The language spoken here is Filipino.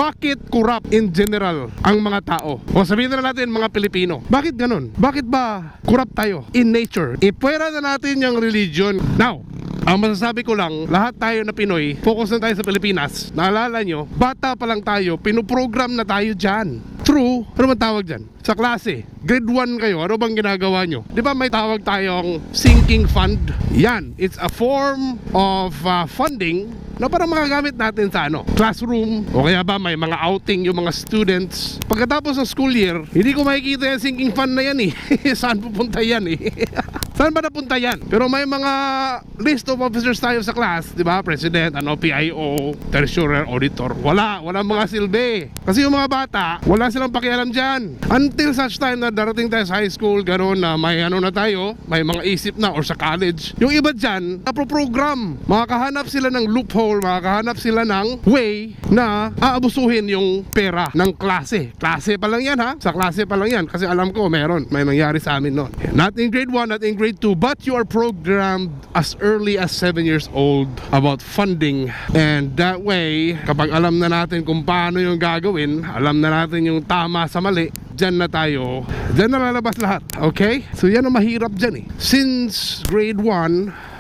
bakit corrupt in general ang mga tao? O sabihin na natin mga Pilipino. Bakit ganun? Bakit ba corrupt tayo in nature? Ipwera na natin yung religion. Now, ang masasabi ko lang, lahat tayo na Pinoy, focus na tayo sa Pilipinas. Naalala nyo, bata pa lang tayo, pinuprogram na tayo dyan. True, ano man tawag dyan? Sa klase, grade 1 kayo, ano bang ginagawa nyo? Di ba may tawag tayong sinking fund? Yan, it's a form of funding na parang magagamit natin sa classroom, o kaya ba may mga outing yung mga students. Pagkatapos ng school year, hindi ko makikita yung sinking fund na yan eh. Saan pupunta yan eh? Saan ba napunta yan? Pero may mga list of officers tayo sa class, di ba? President, PIO, treasurer, auditor. Walang mga silbi. Kasi yung mga bata, wala silang pakialam dyan. Until such time na darating tayo sa high school, gano'n na may na tayo, may mga isip na, or sa college. Yung iba dyan, naproprogram. Makakahanap sila ng loophole, makakahanap sila ng way na aabusuhin yung pera ng klase. Klase pa lang yan ha? Sa klase pa lang yan. Kasi alam ko, may nangyari sa amin noon. Not in grade 1, not in grade 2, but you are programmed as early as 7 years old about funding. And that way, kapag alam na natin kung paano yung gagawin, alam na natin yung tama sa mali, dyan na tayo, dyan na lalabas lahat. Okay? So yan ang mahirap dyan eh. Since grade 1,